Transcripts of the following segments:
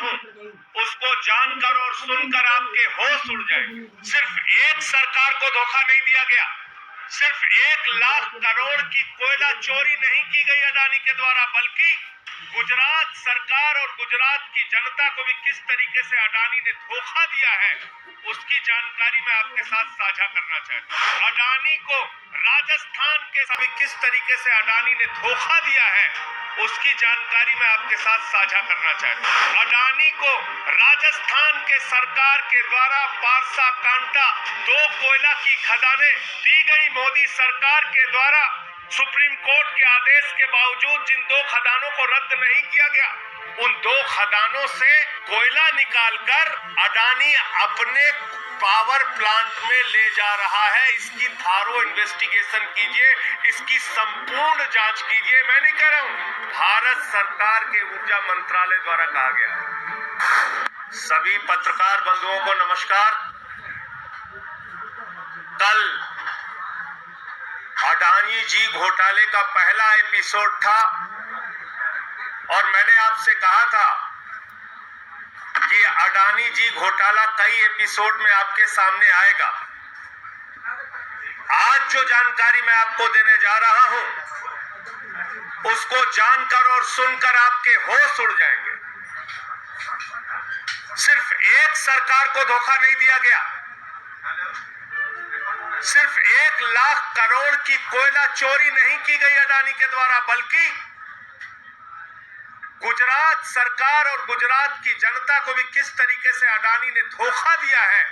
हूं उसको जानकर और सुनकर आपके होश उड़ जाएंगे। सिर्फ एक सरकार को धोखा नहीं दिया गया, सिर्फ 1 लाख करोड़ की कोयला चोरी नहीं की गई अडानी के द्वारा, बल्कि गुजरात सरकार और गुजरात की जनता को भी किस तरीके से अडानी ने धोखा दिया है उसकी जानकारी मैं आपके साथ साझा करना चाहता हूं। अडानी को राजस्थान के सभी किस तरीके से अडानी ने धोखा दिया है उसकी जानकारी मैं आपके साथ साझा करना चाहता हूं। अडानी को राजस्थान के सरकार के द्वारा पारसा कांटा 2 कोयला की खदानें दी गई मोदी सरकार के द्वारा। सुप्रीम कोर्ट के आदेश के बावजूद जिन 2 खदानों को रद्द नहीं किया गया, उन 2 खदानों से कोयला निकालकर अडानी अपने पावर प्लांट में ले जा रहा है। इसकी थारो इन्वेस्टिगेशन कीजिए, इसकी संपूर्ण जांच कीजिए। मैं नहीं कह रहा हूं, भारत सरकार के ऊर्जा मंत्रालय द्वारा कहा गया। सभी पत्रकार बंधुओं को नमस्कार। कल अडानी जी घोटाले का पहला एपिसोड था और मैंने आपसे कहा था कि अडानी जी घोटाला कई एपिसोड में आपके सामने आएगा। आज जो जानकारी मैं आपको देने जा रहा हूं उसको जानकर और सुनकर आपके होश उड़ जाएंगे। सिर्फ एक सरकार को धोखा नहीं दिया गया, सिर्फ 1 लाख करोड़ की कोयला चोरी नहीं की गई अडानी के द्वारा, बल्कि गुजरात सरकार और गुजरात की जनता को भी किस तरीके से अडानी ने धोखा दिया है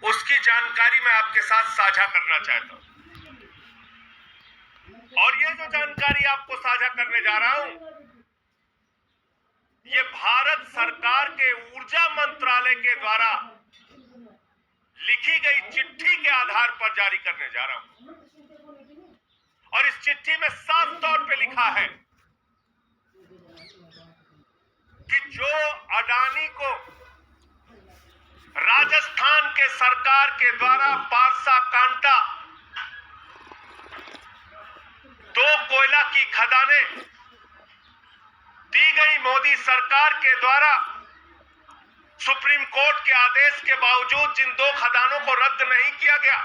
उसकी जानकारी मैं आपके साथ साझा करना चाहता हूं। और ये जो जानकारी आपको साझा करने जा रहा हूं ये भारत सरकार के ऊर्जा मंत्रालय के द्वारा लिखी गई चिट्ठी के आधार पर जारी करने जा रहा हूं। और इस चिट्ठी में साफ तौर पे लिखा है कि जो अडानी को राजस्थान के सरकार के द्वारा पारसा कांटा 2 कोयला की खदानें दी गई मोदी सरकार के द्वारा, सुप्रीम कोर्ट के आदेश के बावजूद जिन 2 खदानों को रद्द नहीं किया गया,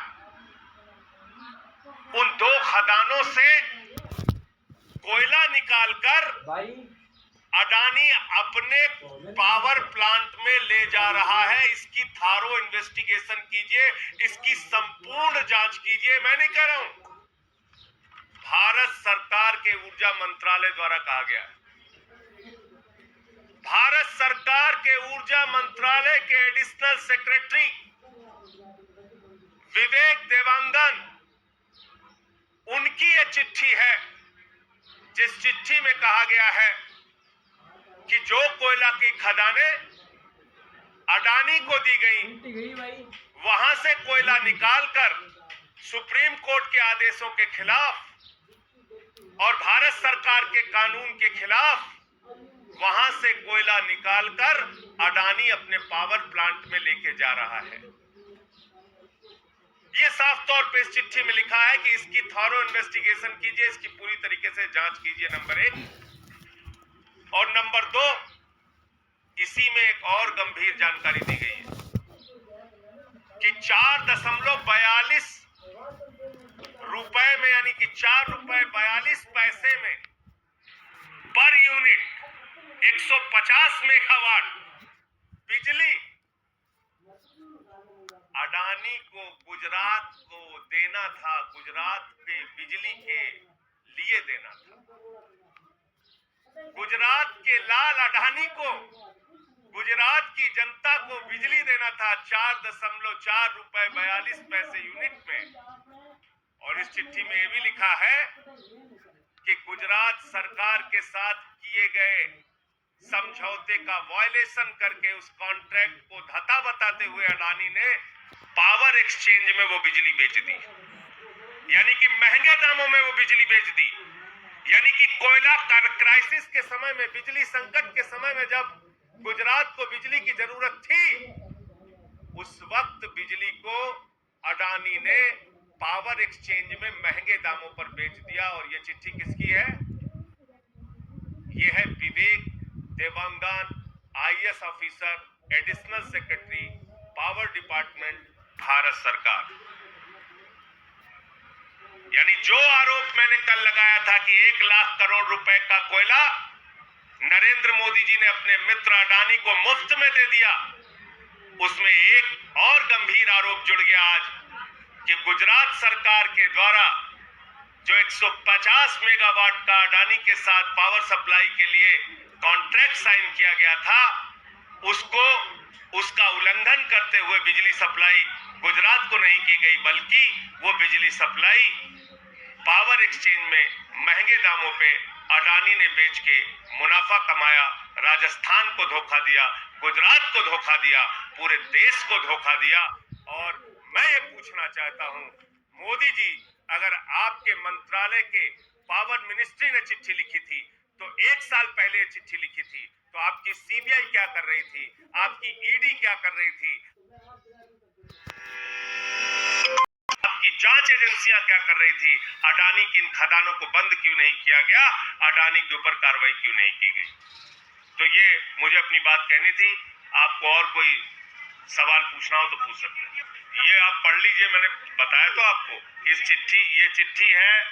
उन 2 खदानों से कोयला निकालकर अडानी अपने पावर प्लांट में ले जा रहा है। इसकी थारो इन्वेस्टिगेशन कीजिए, इसकी संपूर्ण जांच कीजिए। मैं नहीं कह रहा हूं, भारत सरकार के ऊर्जा मंत्रालय द्वारा कहा गया है। भारत सरकार के ऊर्जा मंत्रालय के एडिशनल सेक्रेटरी विवेक देवांगन, उनकी यह चिट्ठी है जिस चिट्ठी में कहा गया है कि जो कोयला की खदानें अडानी को दी गई, वहां से कोयला निकालकर सुप्रीम कोर्ट के आदेशों के खिलाफ और भारत सरकार के कानून के खिलाफ वहां से कोयला निकालकर अडानी अपने पावर प्लांट में लेके जा रहा है। यह साफ तौर पे इस चिट्ठी में लिखा है कि इसकी थॉरो इन्वेस्टिगेशन कीजिए, इसकी पूरी तरीके से जांच कीजिए, नंबर 1। और नंबर 2, इसी में एक और गंभीर जानकारी दी गई है कि 4.42 रुपए में, यानी कि 4 रुपए 42 पैसे में पर यूनिट 150 मेगावाट बिजली अडानी को गुजरात को देना था, गुजरात के बिजली के लिए देना था। गुजरात के लाल अडानी को, गुजरात की जनता को बिजली देना था 4.4 रुपए 42 पैसे यूनिट में। और इस चिट्ठी में यह भी लिखा है कि गुजरात सरकार के साथ किए गए समझौते का वायलेशन करके उस कॉन्ट्रैक्ट को धता बताते हुए अडानी ने पावर एक्सचेंज में वो बिजली बेच दी, यानी कि महंगे दामों में वो बिजली बेच दी। यानी कि कोयला क्राइसिस के समय में, बिजली संकट के समय में जब गुजरात को बिजली की जरूरत थी, उस वक्त बिजली को अडानी ने पावर एक्सचेंज में महंगे दामों पर बेच दिया। और ये चिट्ठी किसकी है? ये है Vivek Dewangan, IAS officer, additional secretary, power department, Bharat सरकार। यानी जो आरोप मैंने कल लगाया था कि 1 लाख करोड़ रुपए का कोयला नरेंद्र मोदी जी ने अपने मित्र अडानी को मुफ्त में दे दिया, उसमें एक और गंभीर आरोप जुड़ गया आज कि गुजरात सरकार के द्वारा जो 150 मेगावाट का अडानी के साथ पावर सप्लाई के लिए कॉन्ट्रैक्ट साइन किया गया था, उसका उल्लंघन करते हुए बिजली सप्लाई गुजरात को नहीं की गई, बल्कि वो बिजली सप्लाई पावर एक्सचेंज में महंगे दामों पे अडानी ने बेच के मुनाफा कमाया, राजस्थान को धोखा दिया, गुजरात को धोखा दिया, पूरे देश को धोखा दिया। और मैं ये पूछना चाहता हूं, मोदी जी, अगर आपके मंत्रालय के पावर मिनिस्ट्री ने चिट्ठी लिखी थी तो 1 साल पहले चिट्ठी लिखी थी, तो आपकी सीबीआई क्या कर रही थी, आपकी ईडी क्या कर रही थी, आपकी जांच एजेंसियां क्या कर रही थी? अडानी की इन खदानों को बंद क्यों नहीं किया गया? अडानी के ऊपर कार्रवाई क्यों नहीं की गई? तो ये मुझे अपनी बात कहनी थी। आपको और कोई सवाल पूछना हो तो पूछ सकते हैं। ये आप पढ़ लीजिए, मैंने बताया तो आपको। ये चिट्ठी है